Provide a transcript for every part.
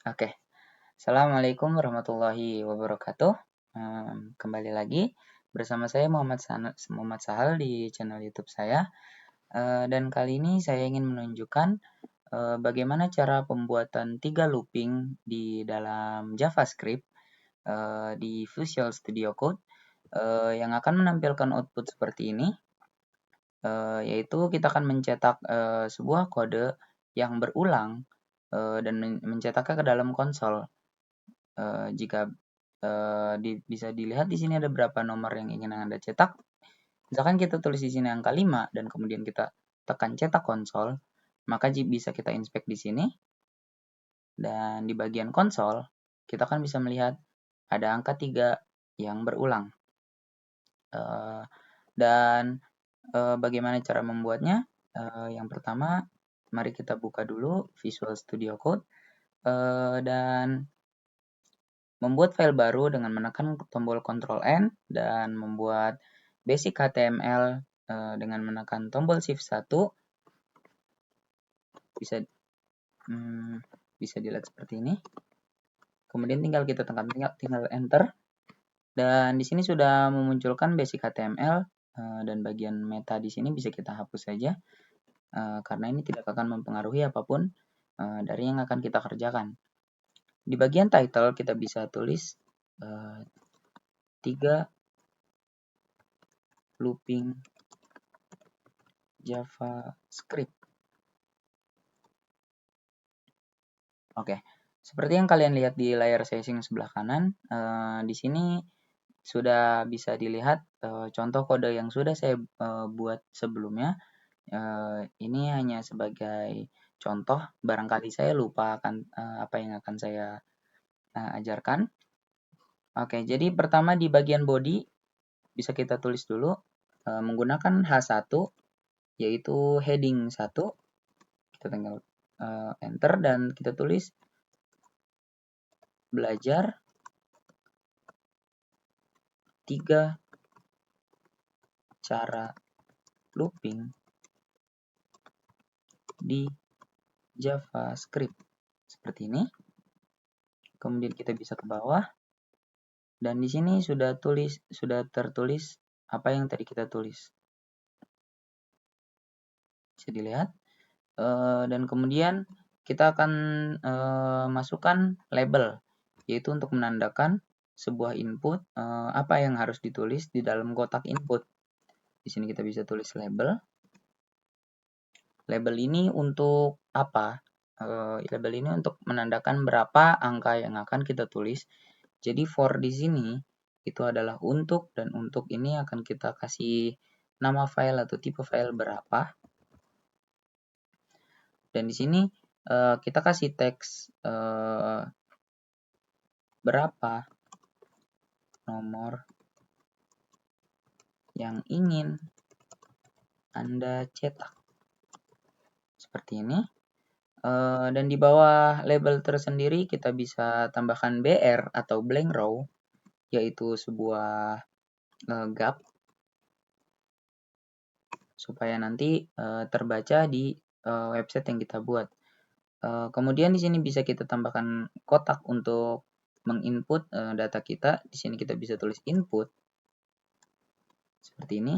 Oke, Assalamualaikum warahmatullahi wabarakatuh. Kembali lagi bersama saya Muhammad Sahal di channel YouTube saya. Dan kali ini saya ingin menunjukkan bagaimana cara pembuatan 3 looping di dalam JavaScript di Visual Studio Code yang akan menampilkan output seperti ini, yaitu kita akan mencetak sebuah kode yang berulang dan mencetaknya ke dalam konsol. Jika bisa dilihat di sini ada berapa nomor yang ingin Anda cetak. Misalkan kita tulis di sini angka 5 dan kemudian kita tekan cetak konsol, maka bisa kita inspect di sini. Dan di bagian konsol, kita kan bisa melihat ada angka 3 yang berulang. Dan bagaimana cara membuatnya? Yang pertama, mari kita buka dulu Visual Studio Code dan membuat file baru dengan menekan tombol Ctrl N dan membuat basic HTML dengan menekan tombol Shift 1. Bisa dilihat seperti ini. Kemudian tinggal kita tekan tinggal enter. Dan di sini sudah memunculkan basic HTML dan bagian meta di sini bisa kita hapus saja karena ini tidak akan mempengaruhi apapun dari yang akan kita kerjakan. Di bagian title kita bisa tulis 3 looping JavaScript. Oke, seperti yang kalian lihat di layar session sebelah kanan, di sini sudah bisa dilihat contoh kode yang sudah saya buat sebelumnya. Ini hanya sebagai contoh, barangkali saya lupa akan apa yang akan saya ajarkan. Oke, jadi pertama di bagian body bisa kita tulis dulu menggunakan H1, yaitu heading 1. Kita tinggal enter dan kita tulis belajar 3 cara looping di JavaScript. Seperti ini. Kemudian kita bisa ke bawah. Dan di sini sudah tertulis apa yang tadi kita tulis. Bisa dilihat. Dan kemudian kita akan masukkan label, yaitu untuk menandakan sebuah input apa yang harus ditulis di dalam kotak input. Di sini kita bisa tulis label. Label ini untuk apa? Label ini untuk menandakan berapa angka yang akan kita tulis. Jadi for di sini itu adalah untuk, dan untuk ini akan kita kasih nama file atau tipe file berapa. Dan di sini kita kasih teks berapa nomor yang ingin Anda cetak. Seperti ini. Dan di bawah label tersendiri kita bisa tambahkan BR atau blank row, yaitu sebuah gap supaya nanti terbaca di website yang kita buat. Kemudian di sini bisa kita tambahkan kotak untuk menginput data kita. Di sini kita bisa tulis input seperti ini.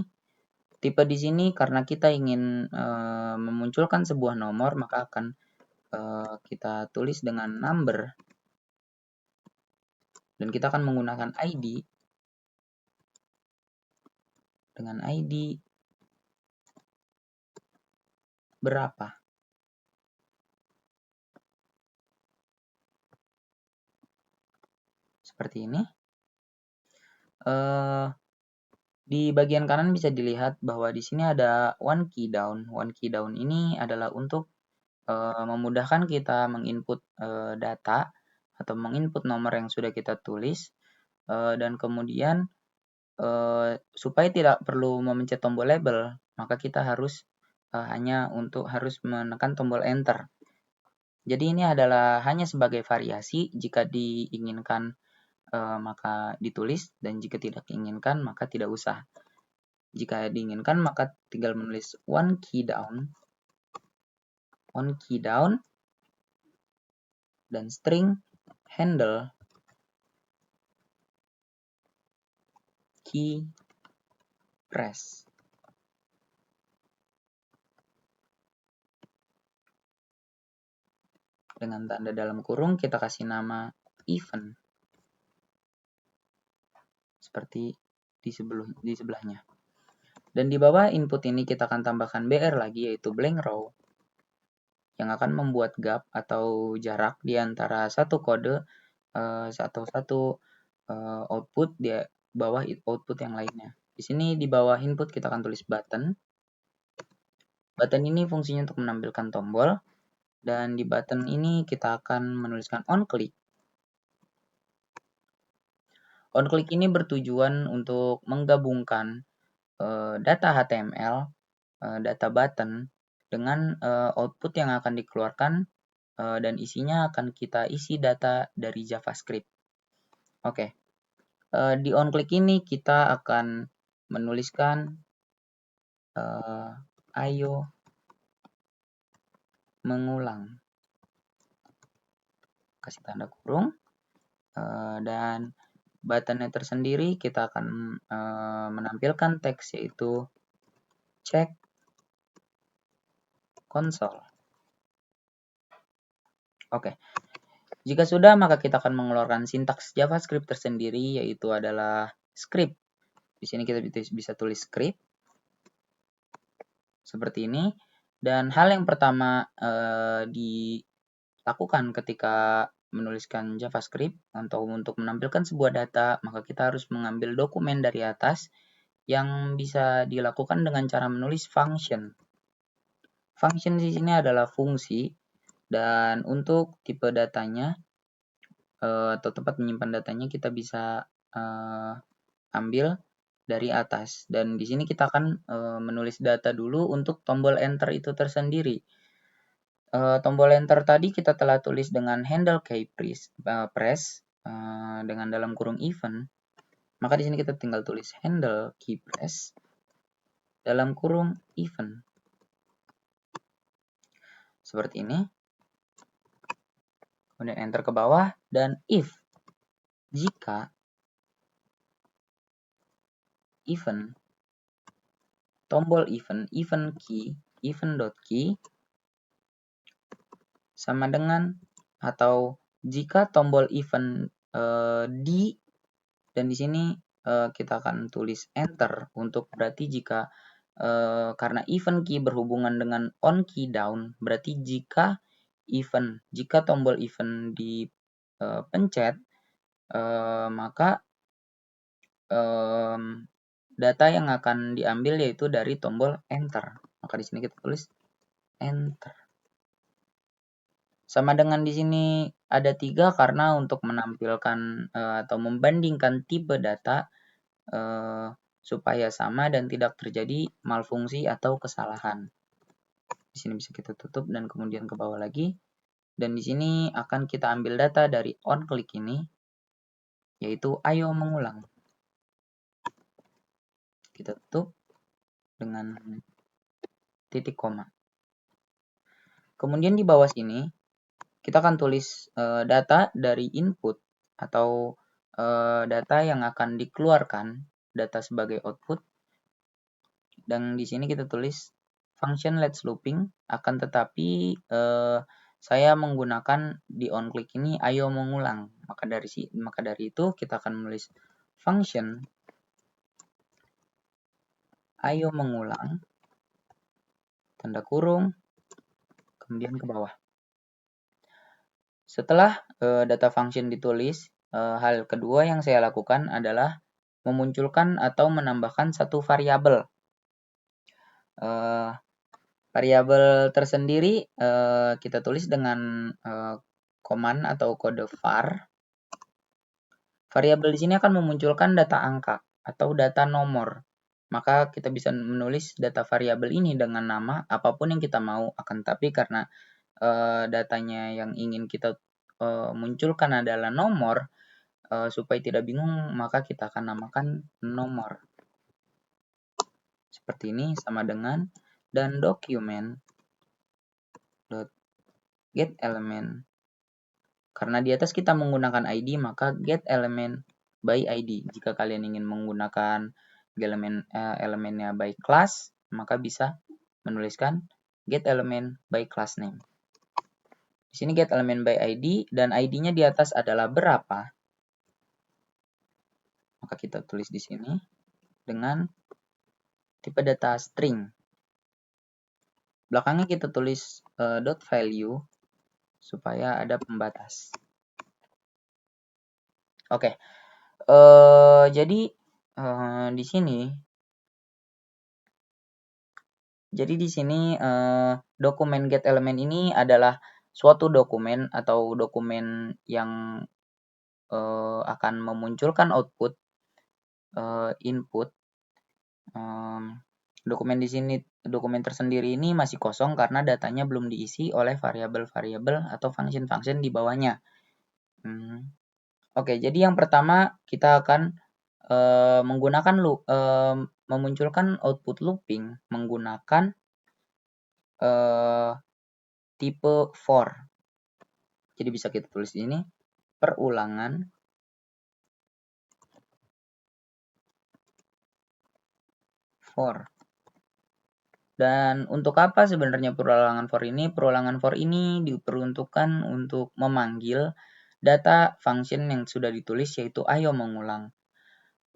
Tipe di sini karena kita ingin memunculkan sebuah nomor, maka akan kita tulis dengan number. Dan kita akan menggunakan ID. Dengan ID berapa. Seperti ini. Di bagian kanan bisa dilihat bahwa di sini ada one key down. One key down ini adalah untuk memudahkan kita menginput data atau menginput nomor yang sudah kita tulis, dan kemudian supaya tidak perlu memencet tombol label, maka kita harus harus menekan tombol enter. Jadi ini adalah hanya sebagai variasi. Jika diinginkan maka ditulis, dan jika tidak diinginkan maka tidak usah. Jika diinginkan maka tinggal menulis one key down. dan string handle key press. Dengan tanda dalam kurung kita kasih nama event. Seperti di sebelahnya. Dan di bawah input ini kita akan tambahkan BR lagi, yaitu blank row, yang akan membuat gap atau jarak di antara satu kode satu output di bawah output yang lainnya. Di sini di bawah input kita akan tulis button. Button ini fungsinya untuk menampilkan tombol, dan di button ini kita akan menuliskan on click. On click ini bertujuan untuk menggabungkan data HTML, data button, dengan output yang akan dikeluarkan dan isinya akan kita isi data dari JavaScript. Oke, di onClick ini kita akan menuliskan ayo mengulang, kasih tanda kurung, dan buttonnya tersendiri kita akan menampilkan teks, yaitu check console. Oke, jika sudah, maka kita akan mengeluarkan sintaks JavaScript tersendiri, yaitu adalah script. Di sini kita bisa tulis script seperti ini. Dan hal yang pertama dilakukan ketika menuliskan JavaScript untuk menampilkan sebuah data, maka kita harus mengambil dokumen dari atas yang bisa dilakukan dengan cara menulis function. Function di sini adalah fungsi, dan untuk tipe datanya atau tempat menyimpan datanya kita bisa ambil dari atas. Dan di sini kita akan menulis data dulu untuk tombol enter itu tersendiri. Tombol enter tadi kita telah tulis dengan handle key press dengan dalam kurung event. Maka di sini kita tinggal tulis handle key press dalam kurung event. Seperti ini. Kemudian enter ke bawah, dan if jika event tombol event key event.key sama dengan, atau jika tombol event di, dan di sini kita akan tulis enter untuk berarti jika karena event key berhubungan dengan on key down, berarti jika tombol event dipencet, maka data yang akan diambil yaitu dari tombol enter. Maka di sini kita tulis enter. Sama dengan di sini ada 3 karena untuk menampilkan atau membandingkan tipe data supaya sama dan tidak terjadi malfungsi atau kesalahan. Di sini bisa kita tutup dan kemudian ke bawah lagi. Dan di sini akan kita ambil data dari onClick ini, yaitu ayo mengulang. Kita tutup dengan titik koma. Kemudian di bawah sini kita akan tulis data dari input atau data yang akan dikeluarkan, data sebagai output. Dan di sini kita tulis function let's looping, akan tetapi saya menggunakan di onClick ini ayo mengulang. Maka dari itu kita akan menulis function ayo mengulang, tanda kurung, kemudian ke bawah. Setelah data function ditulis, hal kedua yang saya lakukan adalah memunculkan atau menambahkan satu variabel. Variabel tersendiri kita tulis dengan command atau kode var. Variabel di sini akan memunculkan data angka atau data nomor. Maka kita bisa menulis data variabel ini dengan nama apapun yang kita mau. Akan tapi karena datanya yang ingin kita munculkan adalah nomor, supaya tidak bingung maka kita akan namakan nomor. Seperti ini, sama dengan, dan document get element Karena di atas kita menggunakan ID, maka get element by ID. Jika kalian ingin menggunakan elemennya by class, maka bisa menuliskan get element by class name. Di sini get element by ID, dan ID-nya di atas adalah berapa. Maka kita tulis di sini dengan tipe data string. Belakangnya kita tulis dot value supaya ada pembatas. Oke, jadi di sini dokumen get element ini adalah suatu dokumen atau dokumen yang akan memunculkan output input. Dokumen tersendiri ini masih kosong karena datanya belum diisi oleh variabel-variabel atau function-function di bawahnya. Oke, jadi yang pertama kita akan memunculkan output looping menggunakan tipe for. Jadi bisa kita tulis di sini perulangan for. Dan untuk apa sebenarnya perulangan for ini? Perulangan for ini diperuntukkan untuk memanggil data function yang sudah ditulis, yaitu ayo mengulang.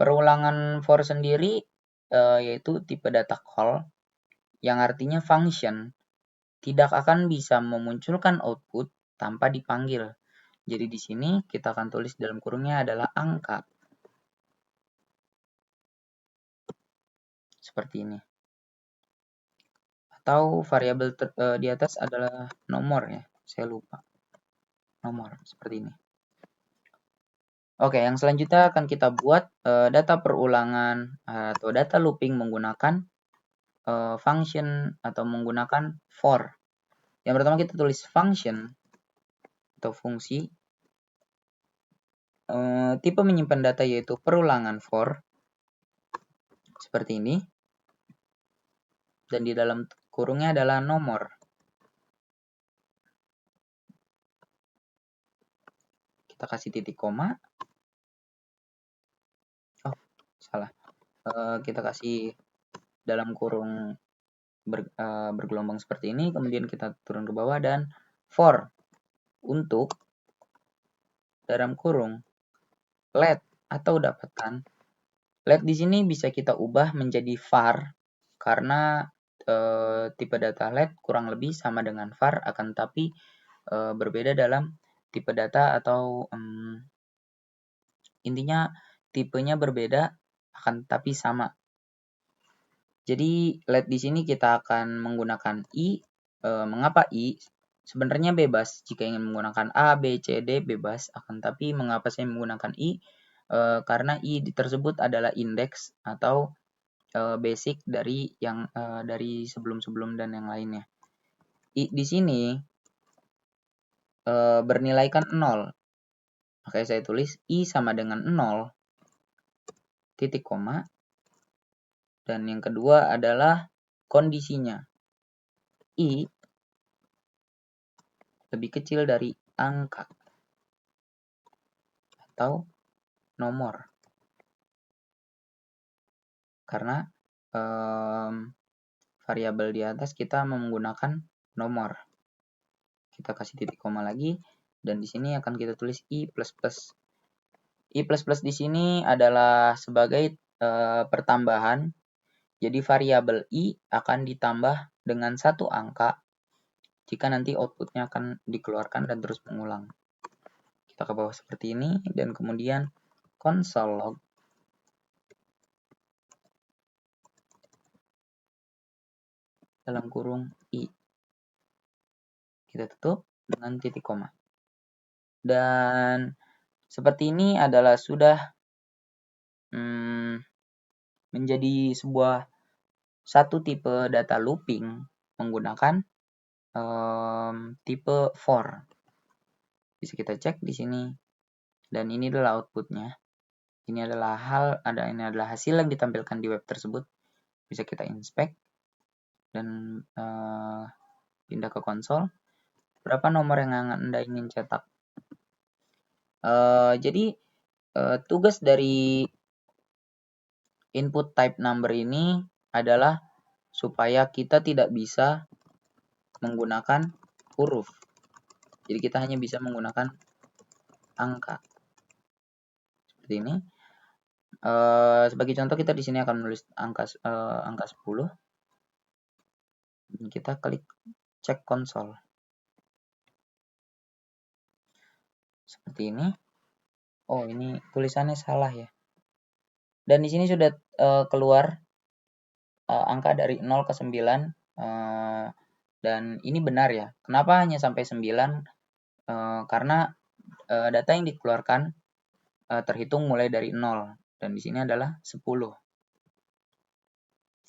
Perulangan for sendiri yaitu tipe data call, yang artinya function tidak akan bisa memunculkan output tanpa dipanggil. Jadi di sini kita akan tulis dalam kurungnya adalah angka. Seperti ini. Atau variabel di atas adalah nomor ya, saya lupa. Nomor, seperti ini. Oke, yang selanjutnya akan kita buat data perulangan atau data looping menggunakan function atau menggunakan for. Yang pertama kita tulis function atau fungsi. Tipe menyimpan data yaitu perulangan for. Seperti ini. Dan di dalam kurungnya adalah nomor. Kita kasih titik koma. Oh, salah. Kita kasih dalam kurung bergelombang seperti ini, kemudian kita turun ke bawah dan for untuk dalam kurung let atau dapatkan. Let di sini bisa kita ubah menjadi var karena tipe data let kurang lebih sama dengan var, akan tapi berbeda dalam tipe data atau intinya tipenya berbeda akan tapi sama. Jadi let di sini kita akan menggunakan i. Mengapa i? Sebenarnya bebas jika ingin menggunakan a, b, c, d bebas. Akan tapi mengapa saya menggunakan i? Karena i tersebut adalah indeks atau basic dari yang dari sebelum-sebelum dan yang lainnya. I di sini bernilaikan 0. Makanya saya tulis i sama dengan 0 titik koma. Dan yang kedua adalah kondisinya. I lebih kecil dari angka atau nomor. Karena variabel di atas kita menggunakan nomor. Kita kasih titik koma lagi dan di sini akan kita tulis i++. I++ di sini adalah sebagai pertambahan. Jadi variabel i akan ditambah dengan satu angka jika nanti outputnya akan dikeluarkan dan terus mengulang. Kita ke bawah seperti ini dan kemudian console log dalam kurung i. Kita tutup dengan titik koma. Dan seperti ini adalah sudah menjadi sebuah satu tipe data looping menggunakan tipe for. Bisa kita cek di sini. Dan ini adalah outputnya. Ini adalah hasil yang ditampilkan di web tersebut. Bisa kita inspect dan pindah ke konsol. Berapa nomor yang Anda ingin cetak? Jadi tugas dari input type number ini adalah supaya kita tidak bisa menggunakan huruf. Jadi kita hanya bisa menggunakan angka. Seperti ini. Sebagai contoh kita di sini akan menulis angka 10. Dan kita klik cek konsol. Seperti ini. Oh, ini tulisannya salah ya. Dan di sini sudah keluar angka dari 0 ke 9. Dan ini benar ya. Kenapa hanya sampai 9? Karena data yang dikeluarkan terhitung mulai dari 0. Dan di sini adalah 10.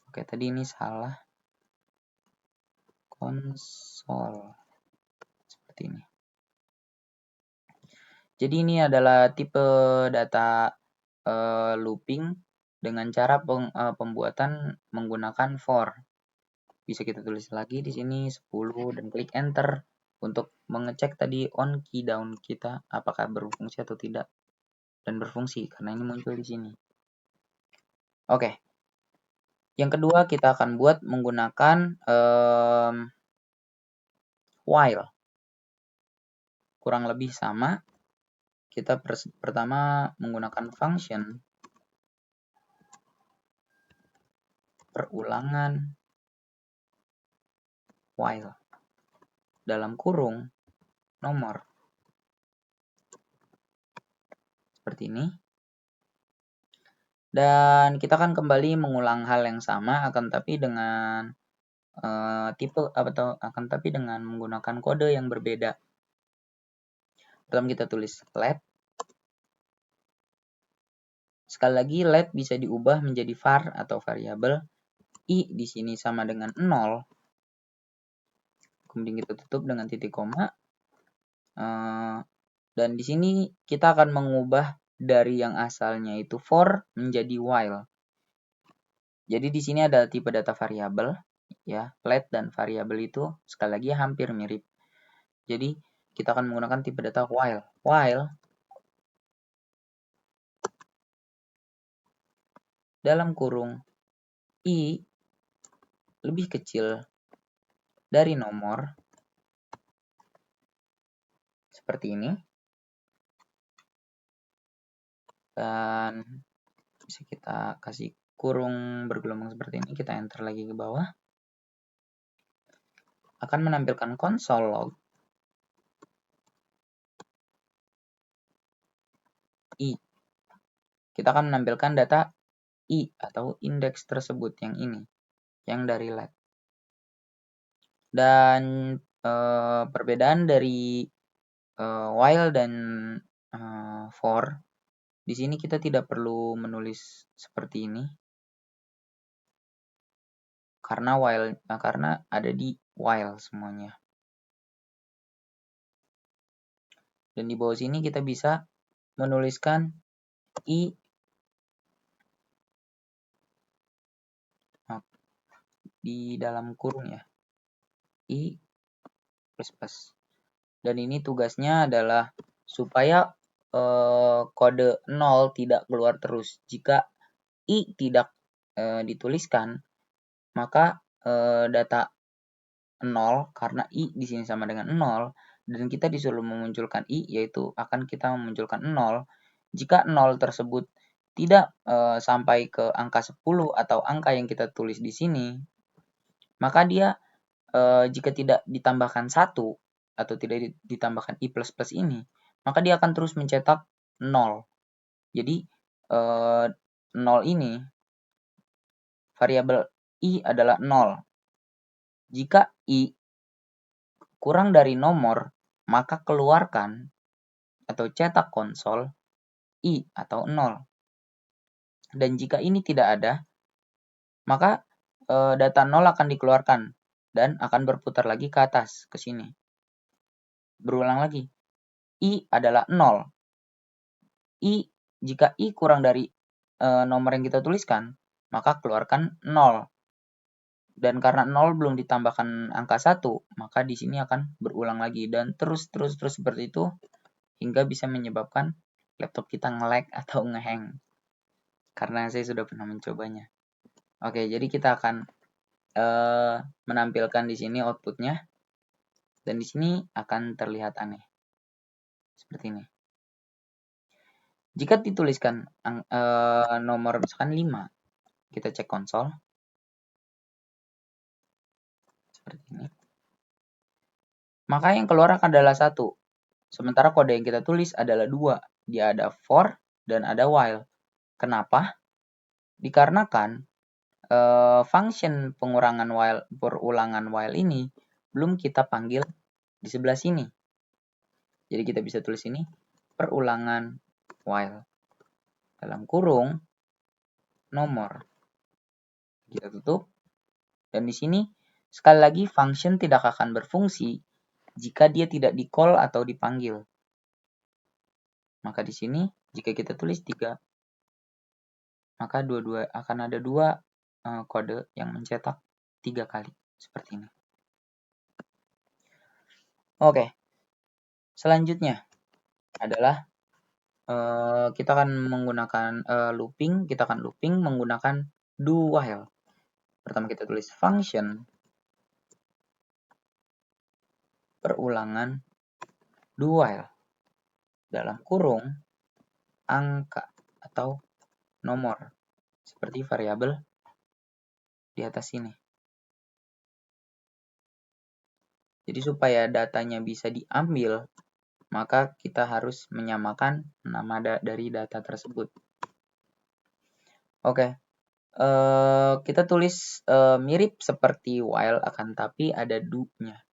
Oke, tadi ini salah. Konsol. Seperti ini. Jadi ini adalah tipe data looping dengan cara pembuatan menggunakan for. Bisa kita tulis lagi di sini 10 dan klik enter untuk mengecek tadi on key down kita apakah berfungsi atau tidak. Dan berfungsi karena ini muncul di sini. Oke. Yang kedua kita akan buat menggunakan while. Kurang lebih sama. Kita pertama menggunakan function perulangan while dalam kurung nomor. Seperti ini. Dan kita akan kembali mengulang hal yang sama akan tapi dengan dengan menggunakan kode yang berbeda. Pertama kita tulis let. Sekali lagi let bisa diubah menjadi var atau variabel. I di sini sama dengan 0. Kemudian kita tutup dengan titik koma. Dan di sini kita akan mengubah dari yang asalnya itu for menjadi while. Jadi di sini ada tipe data variabel ya, let dan variabel itu sekali lagi hampir mirip. Jadi kita akan menggunakan tipe data while. While dalam kurung i lebih kecil dari nomor seperti ini. Dan bisa kita kasih kurung bergelombang seperti ini. Kita enter lagi ke bawah. Akan menampilkan console log i. Kita akan menampilkan data i atau indeks tersebut yang ini, yang dari let. Dan perbedaan dari while dan for, di sini kita tidak perlu menulis seperti ini karena ada di while semuanya. Dan di bawah sini kita bisa menuliskan i di dalam kurung ya, i plus. Dan ini tugasnya adalah supaya kode 0 tidak keluar terus. Jika i tidak dituliskan, maka data 0 karena i di sini sama dengan 0 dan kita disuruh memunculkan i, yaitu akan kita memunculkan 0. Jika 0 tersebut tidak sampai ke angka 10 atau angka yang kita tulis di sini, maka dia jika tidak ditambahkan 1 atau tidak ditambahkan i++ ini, maka dia akan terus mencetak 0. Jadi 0 ini variabel i adalah 0. Jika i kurang dari nomor, maka keluarkan atau cetak konsol i atau 0. Dan jika ini tidak ada, maka data 0 akan dikeluarkan dan akan berputar lagi ke atas, ke sini. Berulang lagi. I adalah 0. Jika i kurang dari nomor yang kita tuliskan, maka keluarkan 0. Dan karena 0 belum ditambahkan angka 1, maka di sini akan berulang lagi dan terus seperti itu hingga bisa menyebabkan laptop kita nge-lag atau nge-hang. Karena saya sudah pernah mencobanya. Oke, jadi kita akan menampilkan di sini outputnya, dan di sini akan terlihat aneh seperti ini. Jika dituliskan nomor misalkan 5, kita cek konsol seperti ini, maka yang keluar adalah 1, sementara kode yang kita tulis adalah 2. Dia ada for dan ada while. Kenapa? Dikarenakan function perulangan while ini belum kita panggil di sebelah sini. Jadi kita bisa tulis ini perulangan while dalam kurung nomor. Kita tutup. Dan di sini sekali lagi function tidak akan berfungsi jika dia tidak di-call atau dipanggil. Maka di sini jika kita tulis 3, maka akan ada 2 kode yang mencetak 3 kali seperti ini. Oke. Selanjutnya adalah kita akan menggunakan looping. Kita akan looping menggunakan do while. Pertama kita tulis function perulangan do while dalam kurung angka atau nomor seperti variabel di atas ini. Jadi supaya datanya bisa diambil, maka kita harus menyamakan nama dari data tersebut. Oke. Kita tulis mirip seperti while, akan tapi ada do-nya.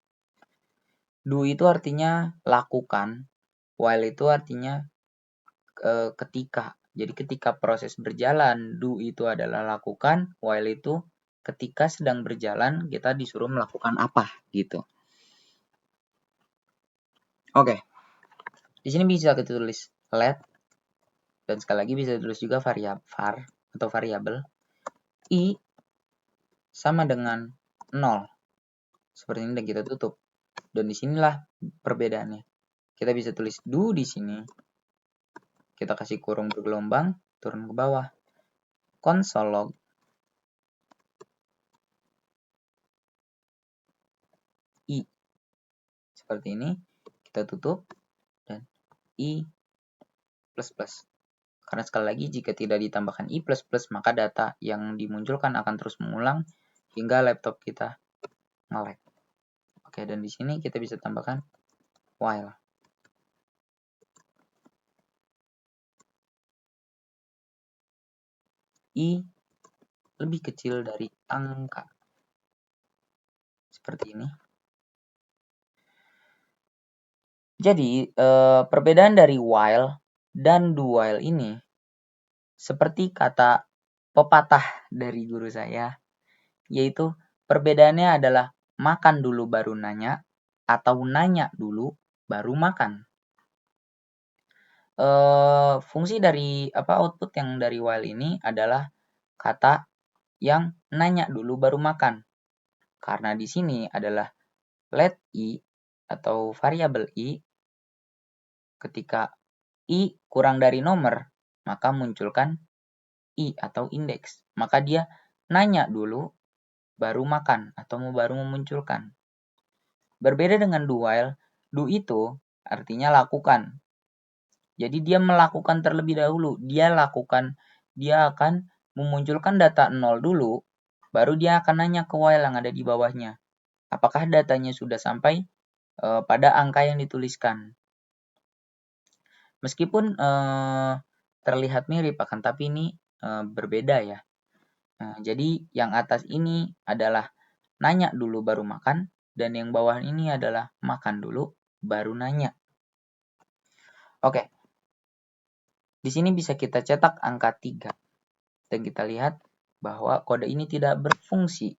Do itu artinya lakukan, while itu artinya ketika. Jadi ketika proses berjalan, do itu adalah lakukan, while itu ketika sedang berjalan kita disuruh melakukan apa gitu. Oke. Di sini bisa kita tulis let, dan sekali lagi bisa ditulis juga var atau variabel i sama dengan 0. Seperti ini, dan kita tutup. Dan disinilah perbedaannya. Kita bisa tulis do di sini. Kita kasih kurung bergelombang, turun ke bawah. Console log i. Seperti ini. Kita tutup. Dan i plus plus. Karena sekali lagi jika tidak ditambahkan i plus plus, maka data yang dimunculkan akan terus mengulang hingga laptop kita nge-lag. Oke, dan di sini kita bisa tambahkan while. I lebih kecil dari angka. Seperti ini. Jadi, perbedaan dari while dan do while ini seperti kata pepatah dari guru saya, yaitu perbedaannya adalah makan dulu baru nanya atau nanya dulu baru makan. Fungsi dari output yang dari while ini adalah kata yang nanya dulu baru makan. Karena di sini adalah let i atau variabel i, ketika i kurang dari nomor, maka munculkan i atau indeks. Maka dia nanya dulu baru makan atau baru memunculkan. Berbeda dengan do while, do itu artinya lakukan. Jadi dia melakukan terlebih dahulu. Dia akan memunculkan data 0 dulu, baru dia akan nanya ke while yang ada di bawahnya. Apakah datanya sudah sampai pada angka yang dituliskan. Meskipun terlihat mirip, akan tapi ini berbeda ya. Jadi yang atas ini adalah nanya dulu baru makan, dan yang bawah ini adalah makan dulu baru nanya. Oke. Di sini bisa kita cetak angka 3. Dan kita lihat bahwa kode ini tidak berfungsi.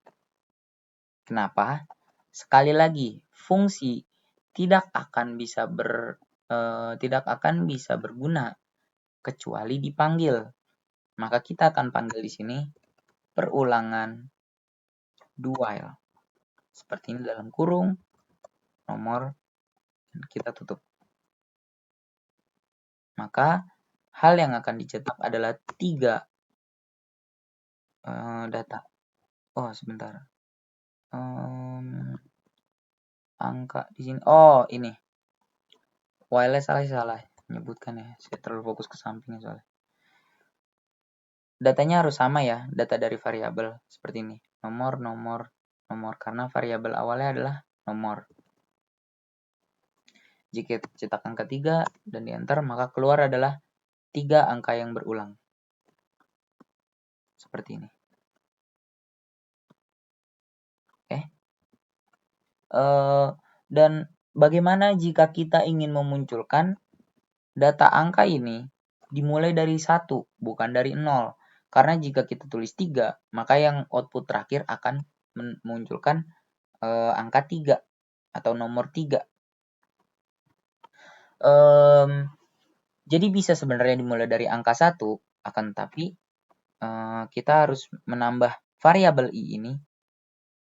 Kenapa? Sekali lagi, fungsi tidak akan bisa berguna kecuali dipanggil. Maka kita akan panggil di sini perulangan do while. Seperti ini dalam kurung nomor, dan kita tutup. maka hal yang akan dicetak adalah 3 data. Oh, sebentar. Angka di sini. Oh, ini. While salah menyebutkan ya. Saya terlalu fokus ke sampingnya soalnya. Datanya harus sama ya, data dari variabel seperti ini. Nomor karena variabel awalnya adalah nomor. Jika cetak angka 3 dan di enter, maka keluar adalah 3 angka yang berulang. Seperti ini. Oke. Dan bagaimana jika kita ingin memunculkan data angka ini dimulai dari 1, bukan dari 0. Karena jika kita tulis 3, maka yang output terakhir akan memunculkan angka 3 atau nomor 3. Jadi bisa sebenarnya dimulai dari angka 1, akan tetapi kita harus menambah variabel i ini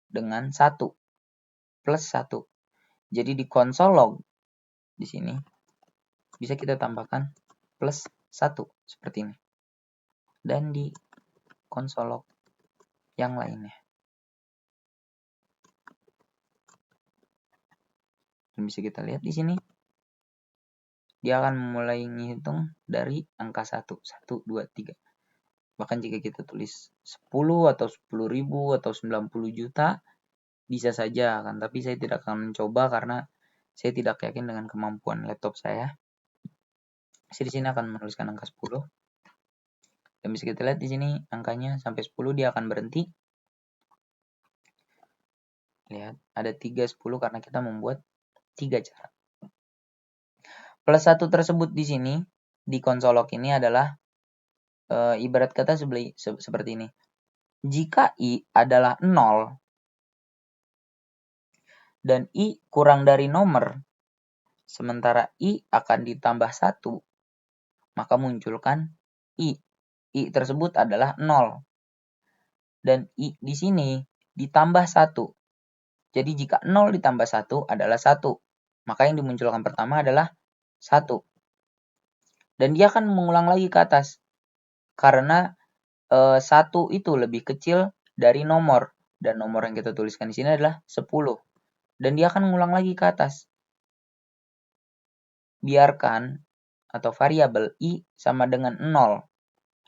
dengan 1 plus 1. Jadi di konsol log di sini bisa kita tambahkan plus 1 seperti ini. Dan di konsol log yang lainnya. Dan bisa kita lihat di sini. Dia akan memulai menghitung dari angka 1, 1, 2, 3. Bahkan jika kita tulis 10 atau 10.000 atau 90 juta, bisa saja kan. Tapi saya tidak akan mencoba karena saya tidak yakin dengan kemampuan laptop saya. Saya di sini akan menuliskan angka 10. Dan bisa kita lihat di sini angkanya sampai 10 dia akan berhenti. Lihat, ada 3, 10 karena kita membuat 3 cara. Plus 1 tersebut di sini, di konsol log ini adalah ibarat kata seperti ini. Jika i adalah 0 dan i kurang dari nomor, sementara i akan ditambah 1, maka munculkan i. I tersebut adalah 0. Dan i di sini ditambah 1. Jadi jika 0 ditambah 1 adalah 1. Maka yang dimunculkan pertama adalah 1. Dan dia akan mengulang lagi ke atas. Karena 1 itu lebih kecil dari nomor. Dan nomor yang kita tuliskan di sini adalah 10. Dan dia akan mengulang lagi ke atas. Biarkan atau variabel i sama dengan 0.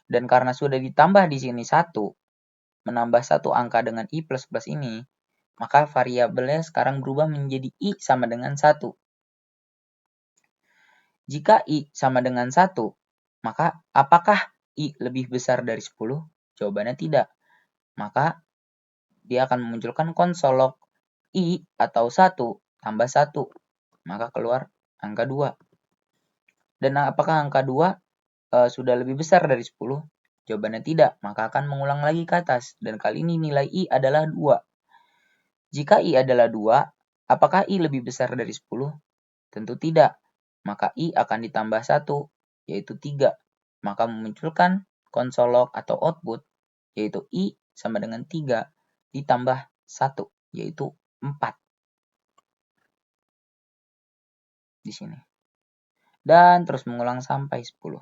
Dan karena sudah ditambah di sini 1, menambah 1 angka dengan i plus plus ini, maka variabelnya sekarang berubah menjadi i sama dengan 1. Jika i sama dengan 1, maka apakah i lebih besar dari 10? Jawabannya tidak. Maka dia akan memunculkan konsol log i atau 1 tambah 1. Maka keluar angka 2. Dan apakah angka 2 sudah lebih besar dari 10? Jawabannya tidak. Maka akan mengulang lagi ke atas. Dan kali ini nilai i adalah 2. Jika i adalah 2, apakah i lebih besar dari 10? Tentu tidak. Maka i akan ditambah 1, yaitu 3. Maka memunculkan konsol log atau output, yaitu i sama dengan 3 ditambah 1, yaitu 4. Di sini. Dan terus mengulang sampai 10.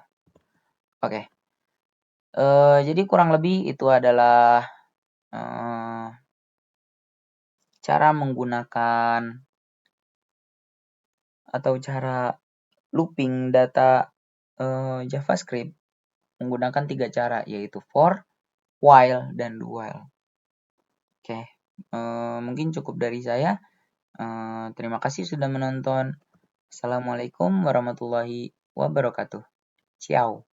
Oke. Jadi kurang lebih itu adalah cara menggunakan atau cara looping data JavaScript menggunakan 3 cara, yaitu for, while, dan do while. Oke, mungkin cukup dari saya. Terima kasih sudah menonton. Assalamualaikum warahmatullahi wabarakatuh. Ciao.